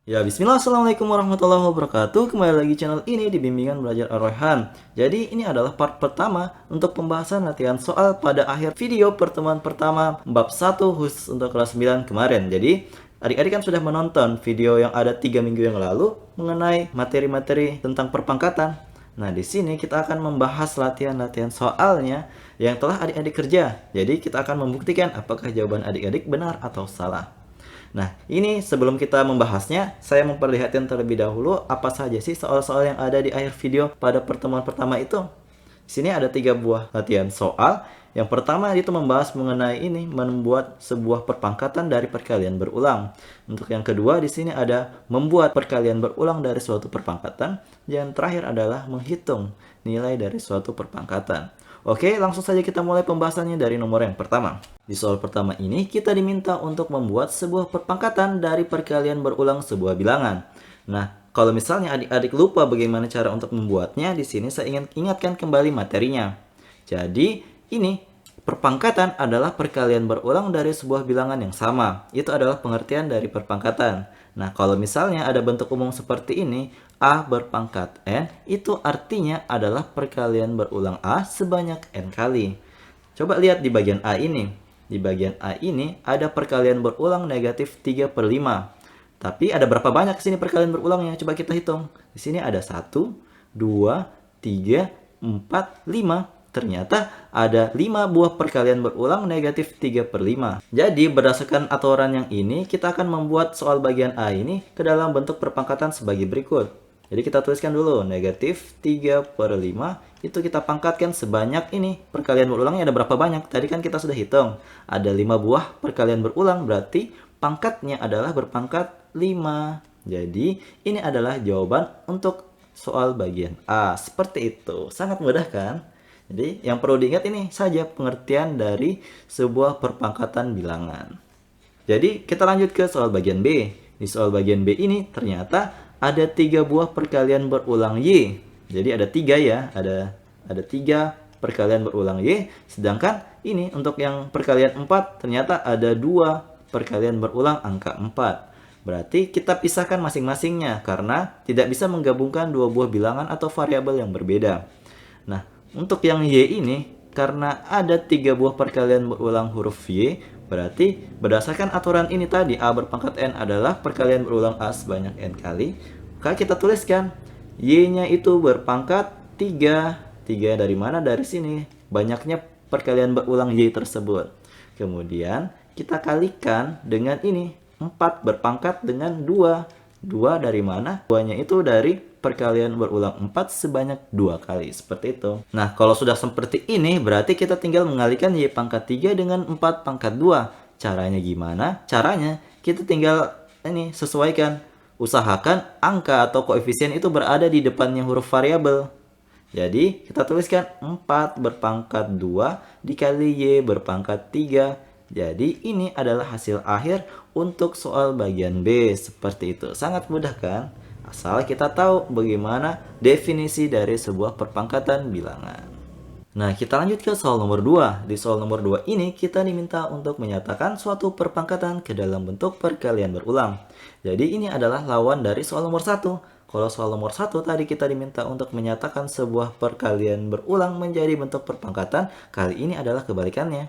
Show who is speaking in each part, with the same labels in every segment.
Speaker 1: Ya, bismillah, assalamualaikum warahmatullahi wabarakatuh. Kembali lagi channel ini di Bimbingan Belajar Ar-Rayhan. Jadi ini adalah part pertama untuk pembahasan latihan soal pada akhir video pertemuan pertama bab 1 khusus untuk kelas 9 kemarin. Jadi adik-adik kan sudah menonton video yang ada 3 minggu yang lalu mengenai materi-materi tentang perpangkatan. Nah, di sini kita akan membahas latihan-latihan soalnya yang telah adik-adik kerja. Jadi kita akan membuktikan apakah jawaban adik-adik benar atau salah. Nah, ini sebelum kita membahasnya, saya memperlihatkan terlebih dahulu apa saja sih soal-soal yang ada di akhir video pada pertemuan pertama itu. Di sini ada 3 buah latihan soal. Yang pertama itu membahas mengenai ini, membuat sebuah perpangkatan dari perkalian berulang. Untuk yang kedua di sini ada membuat perkalian berulang dari suatu perpangkatan. Yang terakhir adalah menghitung nilai dari suatu perpangkatan. Oke, langsung saja kita mulai pembahasannya dari nomor yang pertama. Di soal pertama ini, kita diminta untuk membuat sebuah perpangkatan dari perkalian berulang sebuah bilangan. Nah, kalau misalnya adik-adik lupa bagaimana cara untuk membuatnya, di sini saya ingin ingatkan kembali materinya. Jadi, ini perpangkatan adalah perkalian berulang dari sebuah bilangan yang sama. Itu adalah pengertian dari perpangkatan. Nah, kalau misalnya ada bentuk umum seperti ini, A berpangkat N, itu artinya adalah perkalian berulang A sebanyak N kali. Coba lihat di bagian A ini. Di bagian A ini ada perkalian berulang negatif 3 per 5. Tapi ada berapa banyak sini perkalian berulangnya? Coba kita hitung. Di sini ada 1, 2, 3, 4, 5. Ternyata ada 5 buah perkalian berulang negatif 3 per 5. Jadi berdasarkan aturan yang ini, kita akan membuat soal bagian A ini ke dalam bentuk perpangkatan sebagai berikut. Jadi kita tuliskan dulu, negatif 3 per 5, itu kita pangkatkan sebanyak ini. Perkalian berulangnya ada berapa banyak? Tadi kan kita sudah hitung. Ada 5 buah perkalian berulang, berarti pangkatnya adalah berpangkat 5. Jadi ini adalah jawaban untuk soal bagian A. Seperti itu. Sangat mudah kan? Jadi yang perlu diingat ini saja pengertian dari sebuah perpangkatan bilangan. Jadi kita lanjut ke soal bagian B. Di soal bagian B ini ternyata ada 3 buah perkalian berulang Y. Jadi ada 3 ya, ada 3 perkalian berulang Y. Sedangkan ini untuk yang perkalian 4 ternyata ada 2 perkalian berulang angka 4. Berarti kita pisahkan masing-masingnya karena tidak bisa menggabungkan 2 buah bilangan atau variabel yang berbeda. Nah, untuk yang Y ini karena ada 3 buah perkalian berulang huruf Y, berarti berdasarkan aturan ini tadi, A berpangkat N adalah perkalian berulang A sebanyak N kali. Maka kita tuliskan, Y-nya itu berpangkat 3. 3 dari mana? Dari sini. Banyaknya perkalian berulang Y tersebut. Kemudian kita kalikan dengan ini. 4 berpangkat dengan 2. 2 dari mana? 2-nya itu dari perkalian berulang 4 sebanyak 2 kali. Seperti itu. Nah, kalau sudah seperti ini, berarti kita tinggal mengalikan Y pangkat 3 dengan 4 pangkat 2. Caranya gimana? Caranya, kita tinggal ini sesuaikan. Usahakan angka atau koefisien itu berada di depannya huruf variabel. Jadi, kita tuliskan 4 berpangkat 2 dikali Y berpangkat 3. Jadi, ini adalah hasil akhir untuk soal bagian B. Seperti itu. Sangat mudah kan? Asal kita tahu bagaimana definisi dari sebuah perpangkatan bilangan. Nah, kita lanjut ke soal nomor 2. Di soal nomor 2 ini kita diminta untuk menyatakan suatu perpangkatan ke dalam bentuk perkalian berulang. Jadi ini adalah lawan dari soal nomor 1. Kalau soal nomor 1 tadi kita diminta untuk menyatakan sebuah perkalian berulang menjadi bentuk perpangkatan, kali ini adalah kebalikannya.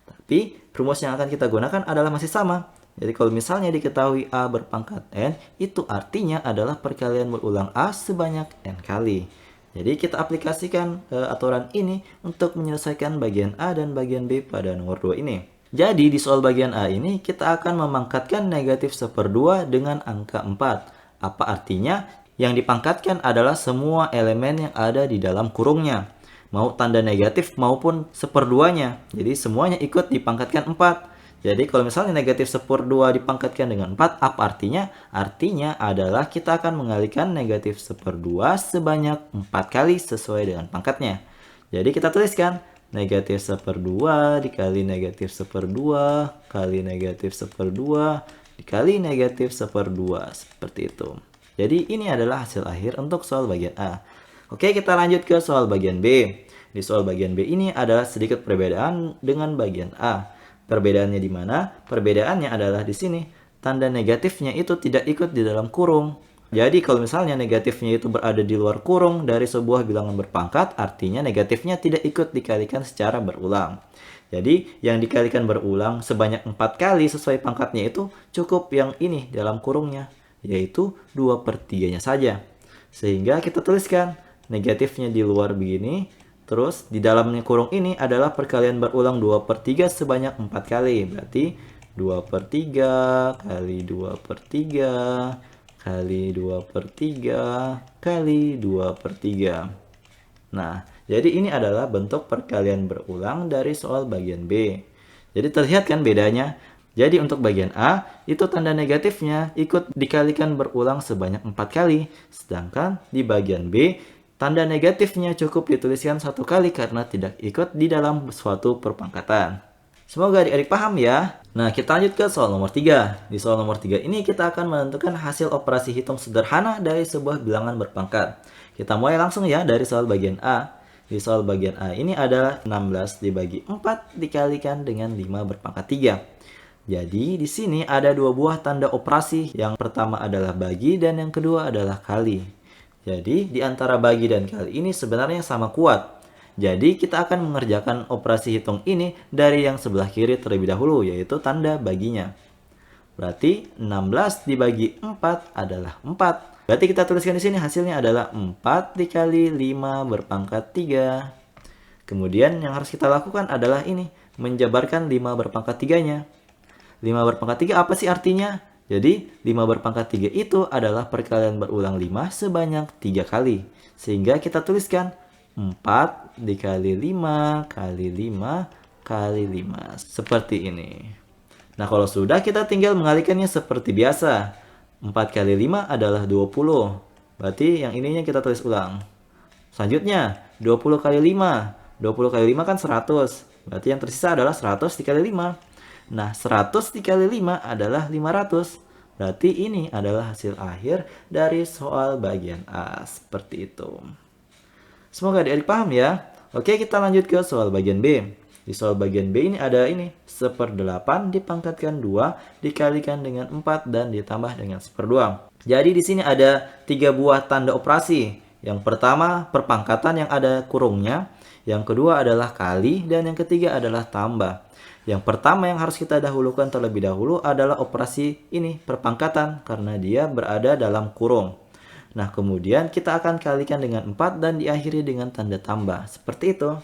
Speaker 1: Tapi rumus yang akan kita gunakan adalah masih sama. Jadi kalau misalnya diketahui A berpangkat N, itu artinya adalah perkalian berulang A sebanyak N kali. Jadi kita aplikasikan aturan ini untuk menyelesaikan bagian A dan bagian B pada nomor 2 ini. Jadi di soal bagian A ini kita akan memangkatkan negatif 1/2 dengan angka 4. Apa artinya? Yang dipangkatkan adalah semua elemen yang ada di dalam kurungnya. Mau tanda negatif maupun 1/2-nya. Jadi semuanya ikut dipangkatkan 4. Jadi kalau misalnya negatif 1/2 dipangkatkan dengan 4, apa artinya? Artinya adalah kita akan mengalihkan negatif 1/2 sebanyak 4 kali sesuai dengan pangkatnya. Jadi kita tuliskan negatif 1/2 dikali negatif 1/2 kali negatif 1/2 dikali negatif 1/2. Seperti itu. Jadi ini adalah hasil akhir untuk soal bagian A. Oke, kita lanjut ke soal bagian B. Di soal bagian B ini ada sedikit perbedaan dengan bagian A. Perbedaannya di mana? Perbedaannya adalah di sini. tanda negatifnya itu tidak ikut di dalam kurung. Jadi kalau misalnya negatifnya itu berada di luar kurung dari sebuah bilangan berpangkat, artinya negatifnya tidak ikut dikalikan secara berulang. Jadi yang dikalikan berulang sebanyak 4 kali sesuai pangkatnya itu cukup yang ini dalam kurungnya, yaitu 2/3-nya saja. Sehingga kita tuliskan negatifnya di luar begini, terus di dalamnya kurung ini adalah perkalian berulang 2/3 sebanyak 4 kali. Berarti 2/3 kali 2/3 kali 2/3 kali 2/3. Nah, jadi ini adalah bentuk perkalian berulang dari soal bagian B. Jadi terlihat kan bedanya? Jadi untuk bagian A, itu tanda negatifnya ikut dikalikan berulang sebanyak 4 kali. Sedangkan di bagian B, tanda negatifnya cukup dituliskan 1 kali karena tidak ikut di dalam suatu perpangkatan. Semoga adik-adik paham ya. Nah, kita lanjut ke soal nomor 3. Di soal nomor 3 ini kita akan menentukan hasil operasi hitung sederhana dari sebuah bilangan berpangkat. Kita mulai langsung ya dari soal bagian A. Di soal bagian A ini adalah 16 dibagi 4 dikalikan dengan 5 berpangkat 3. Jadi di sini ada dua buah tanda operasi. Yang pertama adalah bagi dan yang kedua adalah kali. Jadi di antara bagi dan kali ini sebenarnya sama kuat. Jadi kita akan mengerjakan operasi hitung ini dari yang sebelah kiri terlebih dahulu, yaitu tanda baginya. Berarti 16 dibagi 4 adalah 4. Berarti kita tuliskan di sini hasilnya adalah 4 dikali 5 berpangkat 3. Kemudian yang harus kita lakukan adalah ini, menjabarkan 5 berpangkat 3-nya. 5 berpangkat 3 apa sih artinya? Jadi 5 berpangkat 3 itu adalah perkalian berulang 5 sebanyak 3 kali. Sehingga kita tuliskan 4 dikali 5 kali 5 kali 5. Seperti ini. Nah kalau sudah kita tinggal mengalihkannya seperti biasa. 4 kali 5 adalah 20. Berarti yang ininya kita tulis ulang. Selanjutnya 20 kali 5. 20 kali 5 kan 100. Berarti yang tersisa adalah 100 dikali 5. Nah 100 dikali 5 adalah 500. Berarti ini adalah hasil akhir dari soal bagian A. Seperti itu. Semoga adik-adik paham ya. Oke, kita lanjut ke soal bagian B. Di soal bagian B ini ada ini, 1/8 dipangkatkan 2 dikalikan dengan 4 dan ditambah dengan 1/2. Jadi di sini ada 3 buah tanda operasi. Yang pertama, perpangkatan yang ada kurungnya. Yang kedua adalah kali dan yang ketiga adalah tambah. Yang pertama yang harus kita dahulukan terlebih dahulu adalah operasi ini, perpangkatan, karena dia berada dalam kurung. Nah, kemudian kita akan kalikan dengan 4 dan diakhiri dengan tanda tambah. Seperti itu.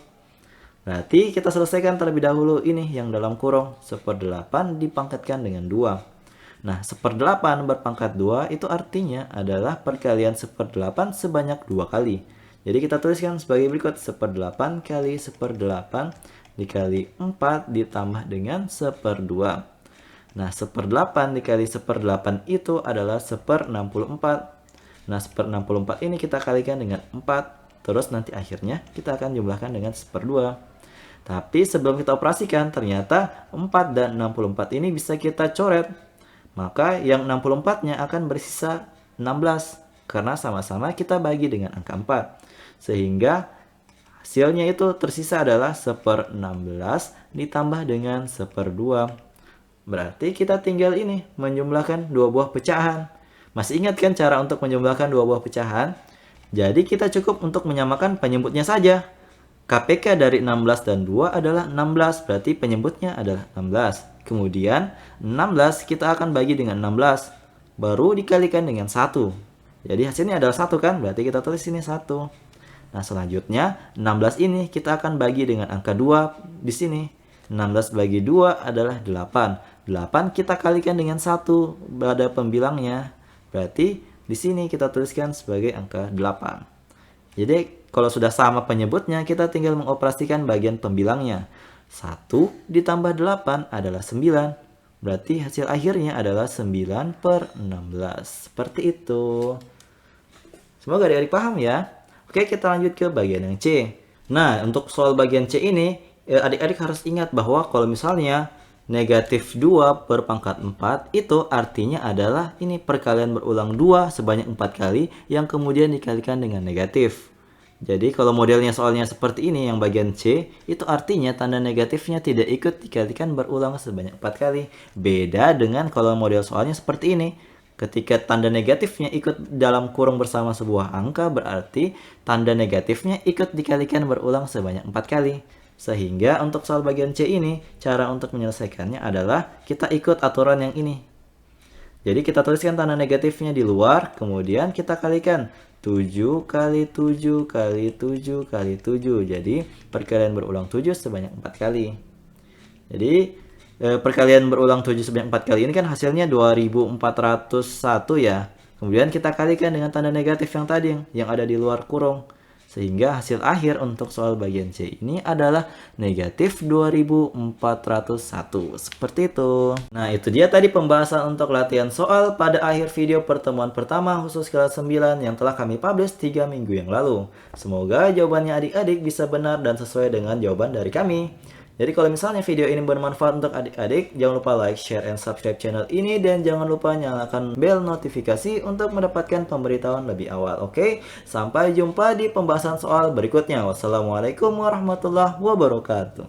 Speaker 1: Berarti kita selesaikan terlebih dahulu ini yang dalam kurung. 1/8 dipangkatkan dengan 2. Nah, 1/8 berpangkat 2 itu artinya adalah perkalian 1/8 sebanyak 2 kali. Jadi kita tuliskan sebagai berikut. 1/8 kali 1/8 dikali 4 ditambah dengan 1/2. Nah, 1/8 dikali 1/8 itu adalah 1/64. Nah, 1/64 ini kita kalikan dengan 4. Terus nanti akhirnya kita akan jumlahkan dengan 1/2. Tapi sebelum kita operasikan, ternyata 4 dan 64 ini bisa kita coret. Maka yang 64-nya akan bersisa 16. Karena sama-sama kita bagi dengan angka 4. Sehingga hasilnya itu tersisa adalah 1/16 ditambah dengan 1/2. Berarti kita tinggal ini, menjumlahkan dua buah pecahan. Masih ingat kan cara untuk menjumlahkan dua buah pecahan? Jadi kita cukup untuk menyamakan penyebutnya saja. KPK dari 16 dan 2 adalah 16, berarti penyebutnya adalah 16. Kemudian 16 kita akan bagi dengan 16, baru dikalikan dengan 1. Jadi hasilnya adalah 1 kan, berarti kita tulis ini 1. Nah selanjutnya 16 ini kita akan bagi dengan angka 2 di sini. 16 bagi 2 adalah 8. 8 kita kalikan dengan 1 pada pembilangnya. Berarti di sini kita tuliskan sebagai angka 8. Jadi kalau sudah sama penyebutnya, kita tinggal mengoperasikan bagian pembilangnya. 1 ditambah 8 adalah 9. Berarti hasil akhirnya adalah 9/16. Seperti itu. Semoga adik-adik paham ya. Oke, kita lanjut ke bagian yang C. Nah, untuk soal bagian C ini, adik-adik harus ingat bahwa kalau misalnya negatif 2 berpangkat 4 itu artinya adalah ini perkalian berulang 2 sebanyak 4 kali yang kemudian dikalikan dengan negatif. Jadi kalau modelnya soalnya seperti ini yang bagian C, itu artinya tanda negatifnya tidak ikut dikalikan berulang sebanyak 4 kali. Beda dengan kalau model soalnya seperti ini. Ketika tanda negatifnya ikut dalam kurung bersama sebuah angka, berarti tanda negatifnya ikut dikalikan berulang sebanyak 4 kali. Sehingga untuk soal bagian C ini, cara untuk menyelesaikannya adalah kita ikut aturan yang ini. Jadi kita tuliskan tanda negatifnya di luar, kemudian kita kalikan 7 kali 7 kali 7 kali 7. Jadi perkalian berulang 7 sebanyak 4 kali. Jadi perkalian berulang 7 sebanyak 4 kali ini kan hasilnya 2401 ya. Kemudian kita kalikan dengan tanda negatif yang tadi yang ada di luar kurung. Sehingga hasil akhir untuk soal bagian C ini adalah negatif 2401. Seperti itu. Nah, itu dia tadi pembahasan untuk latihan soal pada akhir video pertemuan pertama khusus kelas 9 yang telah kami publish 3 minggu yang lalu. Semoga jawabannya adik-adik bisa benar dan sesuai dengan jawaban dari kami. Jadi kalau misalnya video ini bermanfaat untuk adik-adik, jangan lupa like, share, and subscribe channel ini. Dan jangan lupa nyalakan bel notifikasi untuk mendapatkan pemberitahuan lebih awal. Oke, sampai jumpa di pembahasan soal berikutnya. Wassalamualaikum warahmatullahi wabarakatuh.